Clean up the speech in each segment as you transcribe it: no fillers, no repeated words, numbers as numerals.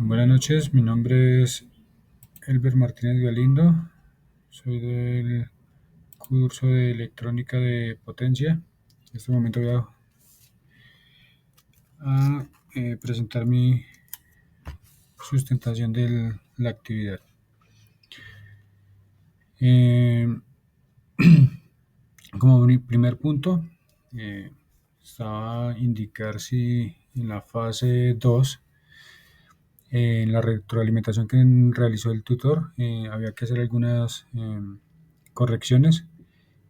Buenas noches, mi nombre es Elber Martínez Galindo, soy del curso de electrónica de potencia. En este momento voy a presentar mi sustentación de la actividad. Eh, Como primer punto, estaba a indicar si en la fase 2, en la retroalimentación que realizó el tutor, había que hacer algunas correcciones.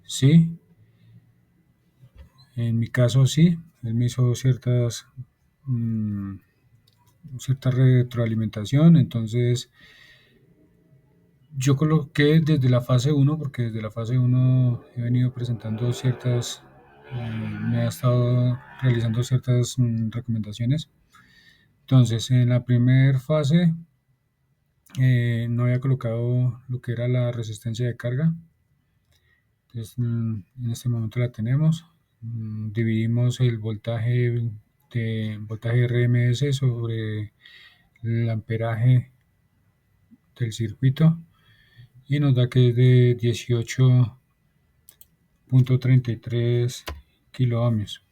Sí, en mi caso sí, él me hizo mm, cierta retroalimentación, entonces yo coloqué desde la fase uno, porque desde la fase uno he venido presentando me ha estado realizando ciertas recomendaciones. Entonces, en la primera fase no había colocado lo que era la resistencia de carga. Entonces, en este momento la tenemos. Dividimos el voltaje RMS sobre el amperaje del circuito y nos da que es de 18.33 kiloohmios.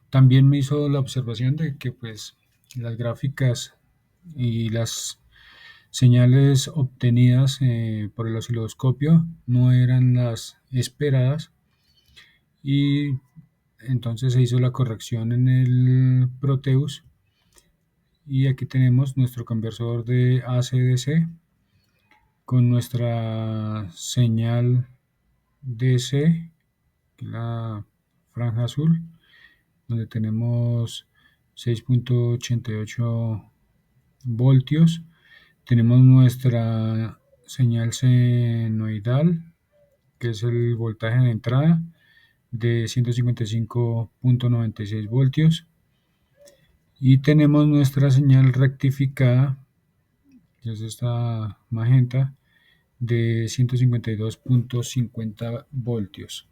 También me hizo la observación de que pues las gráficas y las señales obtenidas por el osciloscopio no eran las esperadas, y entonces se hizo la corrección en el Proteus, y aquí tenemos nuestro conversor de AC/DC con nuestra señal DC, la franja azul, donde tenemos 6.88 voltios. Tenemos nuestra señal senoidal, que es el voltaje de entrada de 155.96 voltios. Y tenemos nuestra señal rectificada, que es esta magenta, de 152.50 voltios.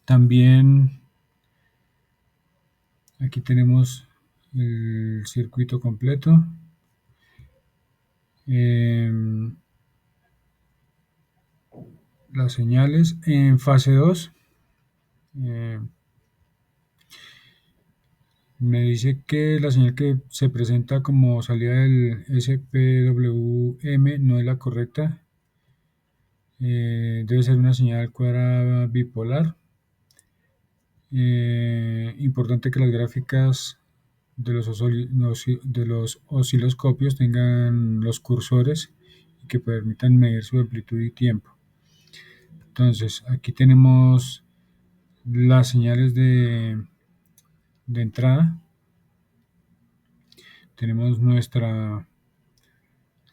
También aquí tenemos el circuito completo. Las señales en fase 2. Me dice que la señal que se presenta como salida del SPWM no es la correcta. Debe ser una señal cuadrada bipolar. Importante que las gráficas de los osciloscopios tengan los cursores y que permitan medir su amplitud y tiempo. Entonces, aquí tenemos las señales de entrada. Tenemos nuestra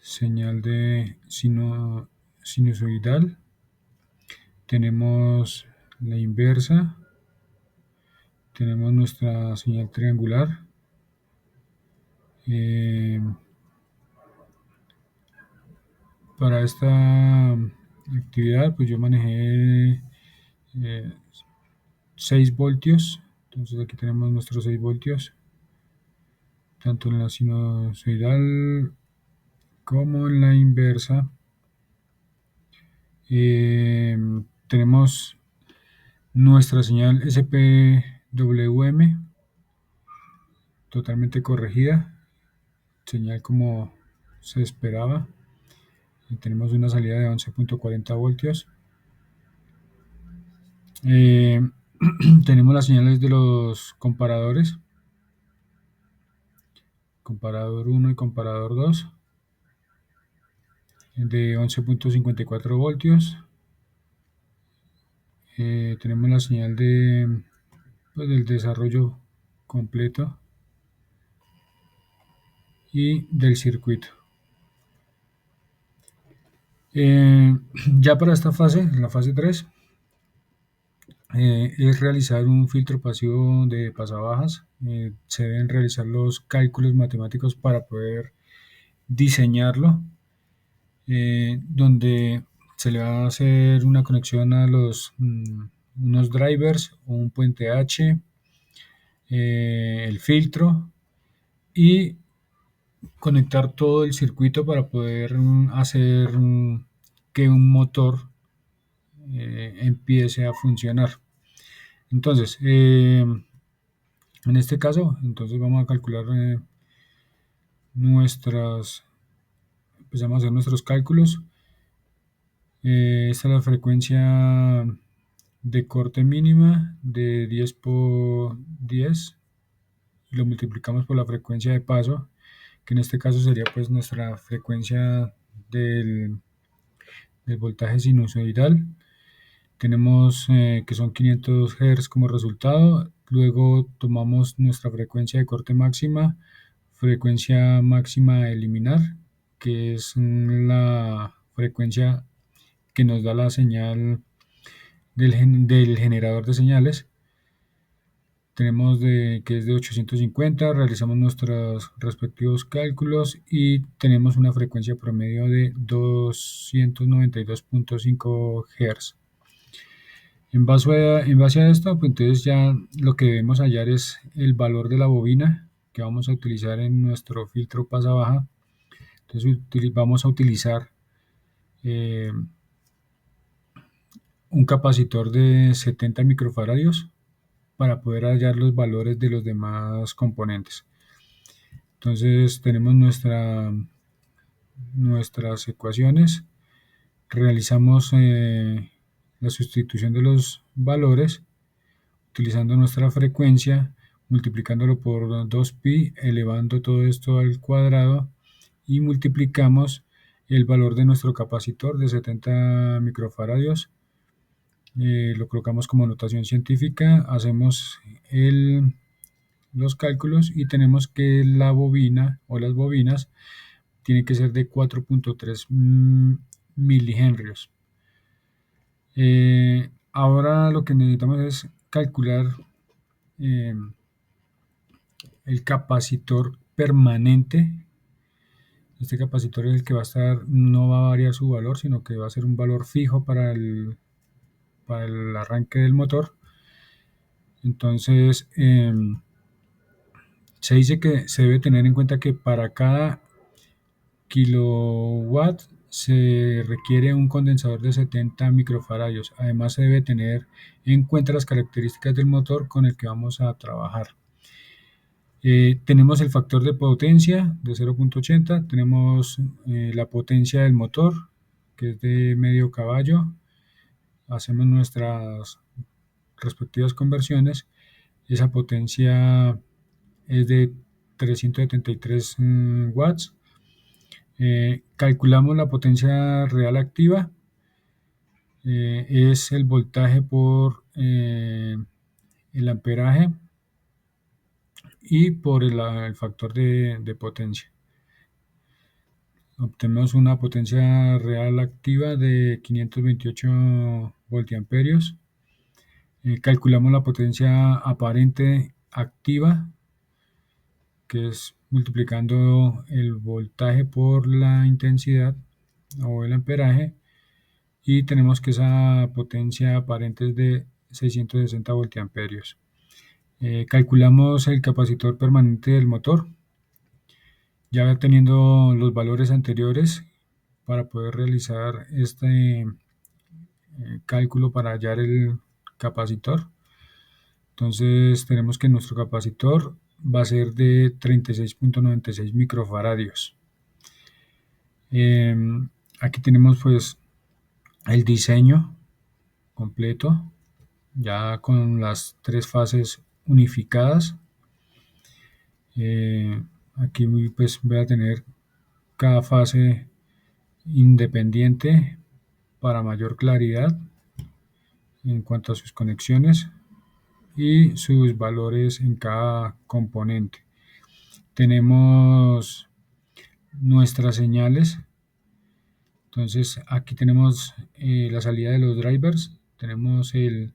señal de sinusoidal. Tenemos la inversa. Tenemos nuestra señal triangular. Para esta actividad, pues yo manejé 6 voltios. Entonces aquí tenemos nuestros 6 voltios, tanto en la sinusoidal como en la inversa. Tenemos nuestra señal SPWM totalmente corregida, señal como se esperaba, y tenemos una salida de 11.40 voltios. Tenemos las señales de los comparadores, comparador 1 y comparador 2, de 11.54 voltios. Tenemos la señal del desarrollo completo y del circuito. Ya para esta fase, en la fase 3, es realizar un filtro pasivo de pasabajas. Se deben realizar los cálculos matemáticos para poder diseñarlo, donde se le va a hacer una conexión a unos drivers, un puente H, el filtro y conectar todo el circuito para poder hacer que un motor empiece a funcionar. Entonces, en este caso, entonces vamos a calcular empezamos a hacer nuestros cálculos. Esta es la frecuencia de corte mínima de 10 por 10 y lo multiplicamos por la frecuencia de paso, que en este caso sería pues nuestra frecuencia del voltaje sinusoidal. Tenemos que son 500 Hz como resultado. Luego tomamos nuestra frecuencia de corte máxima, frecuencia máxima a eliminar, que es la frecuencia que nos da la señal del generador de señales. Tenemos que es de 850, realizamos nuestros respectivos cálculos y tenemos una frecuencia promedio de 292.5 Hz. En base a esto, pues entonces ya lo que debemos hallar es el valor de la bobina que vamos a utilizar en nuestro filtro pasa-baja. Entonces vamos a utilizar eh, un capacitor de 70 microfaradios para poder hallar los valores de los demás componentes. Entonces tenemos nuestras ecuaciones, realizamos la sustitución de los valores utilizando nuestra frecuencia, multiplicándolo por 2pi, elevando todo esto al cuadrado y multiplicamos el valor de nuestro capacitor de 70 microfaradios. Lo colocamos como notación científica, hacemos los cálculos y tenemos que la bobina o las bobinas tienen que ser de 4.3 milihenrios. Ahora lo que necesitamos es calcular el capacitor permanente. Este capacitor es el que va a estar, no va a variar su valor, sino que va a ser un valor fijo para el arranque del motor. Entonces, se dice que se debe tener en cuenta que para cada kilowatt se requiere un condensador de 70 microfaradios. Además, se debe tener en cuenta las características del motor con el que vamos a trabajar. Tenemos el factor de potencia de 0.80, tenemos la potencia del motor, que es de medio caballo. Hacemos nuestras respectivas conversiones. Esa potencia es de 373 watts. Calculamos la potencia real activa, es el voltaje por el amperaje y por el factor de potencia. Obtenemos una potencia real activa de 528 voltiamperios. Calculamos la potencia aparente activa, que es multiplicando el voltaje por la intensidad o el amperaje, y tenemos que esa potencia aparente es de 660 voltiamperios. Calculamos el capacitor permanente del motor, ya teniendo los valores anteriores para poder realizar este cálculo para hallar el capacitor. Entonces tenemos que nuestro capacitor va a ser de 36.96 microfaradios. Aquí tenemos pues el diseño completo, ya con las tres fases unificadas. Aquí pues voy a tener cada fase independiente para mayor claridad en cuanto a sus conexiones y sus valores en cada componente. Tenemos nuestras señales. Entonces aquí tenemos la salida de los drivers. Tenemos el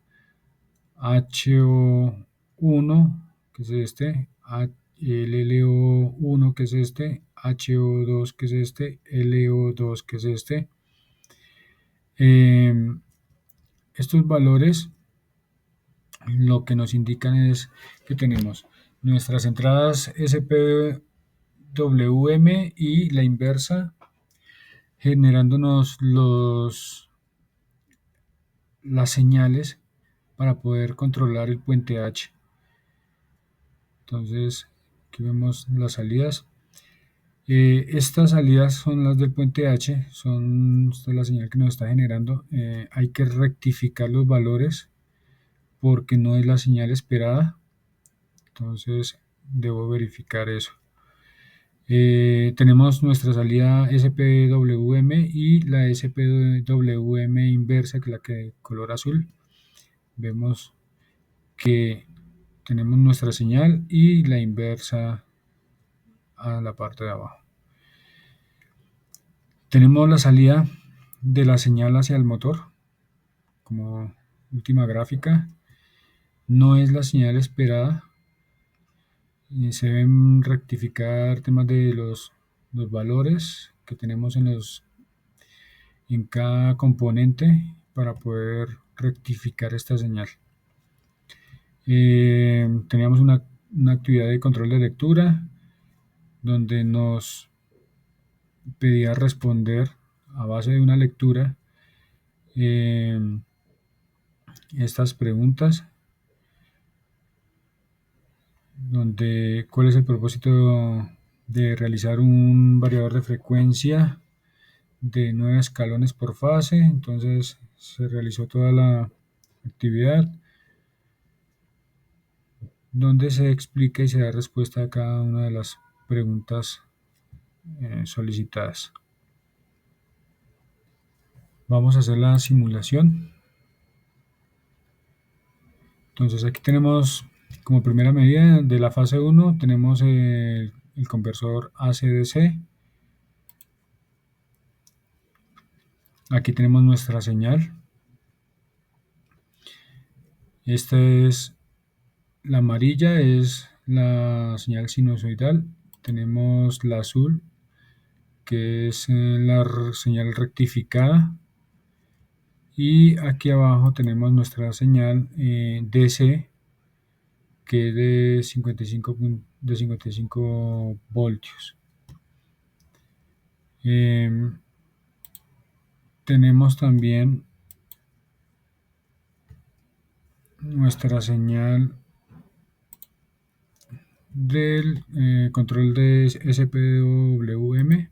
HO1, que es este, el LO1, que es este, HO2, que es este, LO2, que es este. Estos valores lo que nos indican es que tenemos nuestras entradas SPWM y la inversa generándonos las señales para poder controlar el puente H. Entonces, aquí vemos las salidas. Estas salidas son las del puente H, esta es la señal que nos está generando. Hay que rectificar los valores porque no es la señal esperada. Entonces, debo verificar eso. Tenemos nuestra salida SPWM y la SPWM inversa, que es la que de color azul. Vemos que tenemos nuestra señal y la inversa a la parte de abajo. Tenemos la salida de la señal hacia el motor como última gráfica. No es la señal esperada. Se deben rectificar temas de los valores que tenemos en cada componente para poder rectificar esta señal. Teníamos una actividad de control de lectura donde nos pedía responder a base de una lectura estas preguntas, donde cuál es el propósito de realizar un variador de frecuencia de 9 escalones por fase. Entonces se realizó toda la actividad donde se explica y se da respuesta a cada una de las preguntas solicitadas. Vamos a hacer la simulación. Entonces aquí tenemos como primera medida de la fase 1 tenemos el conversor AC/DC. Aquí tenemos nuestra señal. Esta es la amarilla, es la señal sinusoidal. Tenemos la azul, que es la señal rectificada. Y aquí abajo tenemos nuestra señal DC, que es de 55 voltios. Tenemos también nuestra señal del control de SPWM.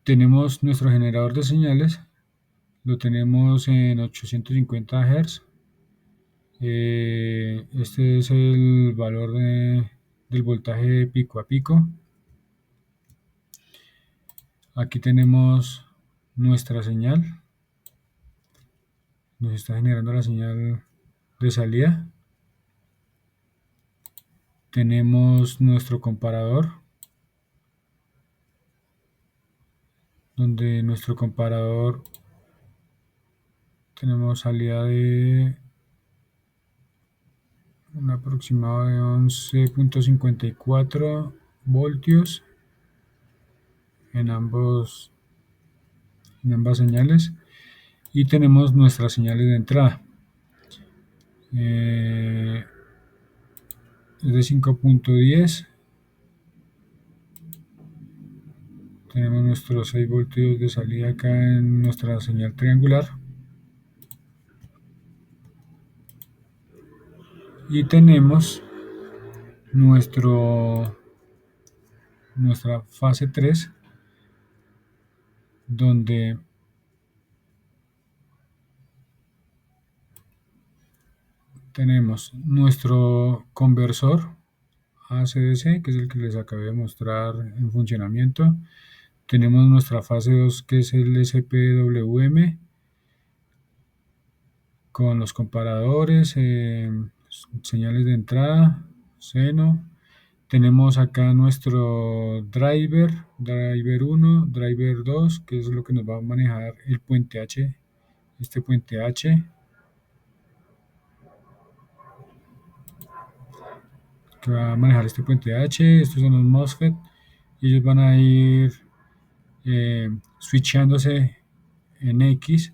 Tenemos nuestro generador de señales, lo tenemos en 850 Hz. Este es el valor del voltaje pico a pico. Aquí tenemos nuestra señal. Nos está generando la señal de salida. Tenemos nuestro comparador, donde nuestro comparador tenemos salida de un aproximado de 11.54 voltios en ambas señales, y tenemos nuestras señales de entrada. Es de 5.10. Tenemos nuestros 6 voltios de salida acá en nuestra señal triangular. Y tenemos nuestra fase 3, donde tenemos nuestro conversor AC/DC, que es el que les acabé de mostrar en funcionamiento. Tenemos nuestra fase 2, que es el SPWM, con los comparadores, señales de entrada, seno. Tenemos acá nuestro driver 1, driver 2, que es lo que nos va a manejar el puente H, este puente H, que va a manejar este puente H. Estos son los MOSFET, y ellos van a ir switchándose en X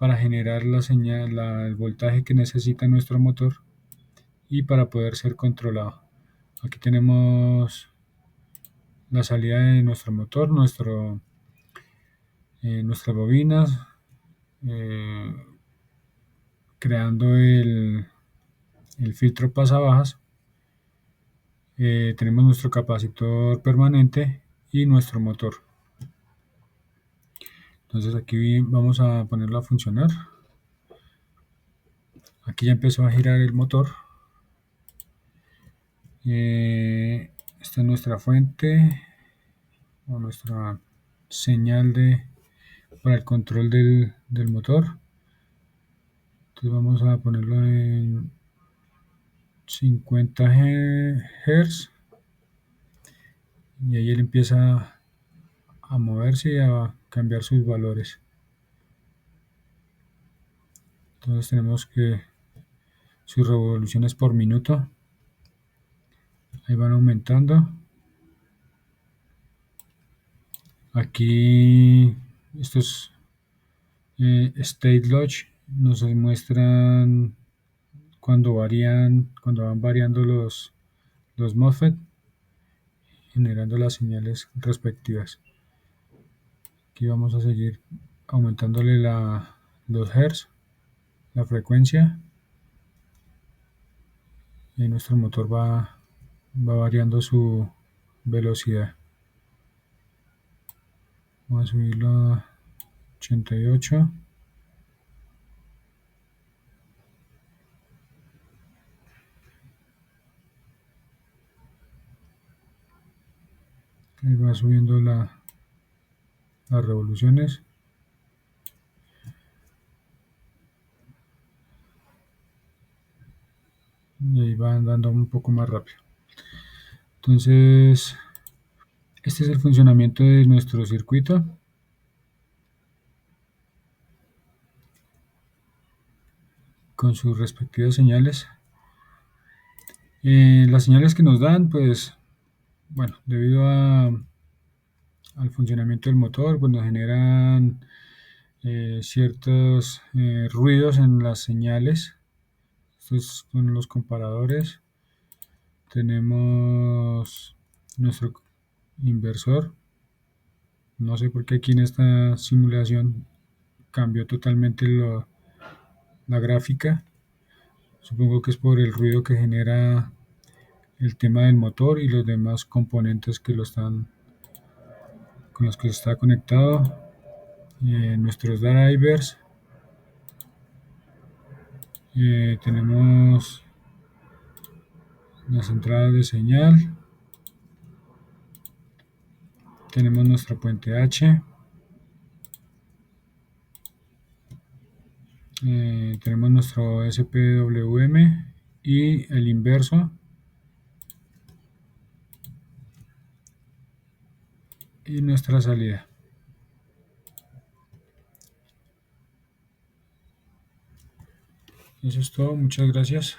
para generar la señal, el voltaje que necesita nuestro motor y para poder ser controlado. Aquí tenemos la salida de nuestro motor, nuestras bobinas, eh, creando el filtro pasabajas. Tenemos nuestro capacitor permanente y nuestro motor. Entonces aquí vamos a ponerlo a funcionar. Aquí ya empezó a girar el motor. Esta es nuestra fuente o nuestra señal para el control del motor. Entonces vamos a ponerlo en 50 Hz y ahí él empieza a moverse y a cambiar sus valores. Entonces tenemos que sus revoluciones por minuto ahí van aumentando. Aquí estos state lodge nos muestran cuando van variando los MOSFET, generando las señales respectivas. Aquí vamos a seguir aumentándole los hertz, la frecuencia, y nuestro motor va variando su velocidad. Vamos a subirlo a 88. Ahí va subiendo las revoluciones. Y ahí va andando un poco más rápido. Entonces, este es el funcionamiento de nuestro circuito. Con sus respectivas señales. Las señales que nos dan, pues, bueno, debido al funcionamiento del motor, pues nos generan ciertos ruidos en las señales. Estos son los comparadores. Tenemos nuestro inversor. No sé por qué aquí en esta simulación cambió totalmente la gráfica. Supongo que es por el ruido que genera el tema del motor y los demás componentes con los que está conectado. Nuestros drivers. Tenemos las entradas de señal. Tenemos nuestra puente H. Tenemos nuestro SPWM y el inverso. Y nuestra salida. Eso es todo. Muchas gracias.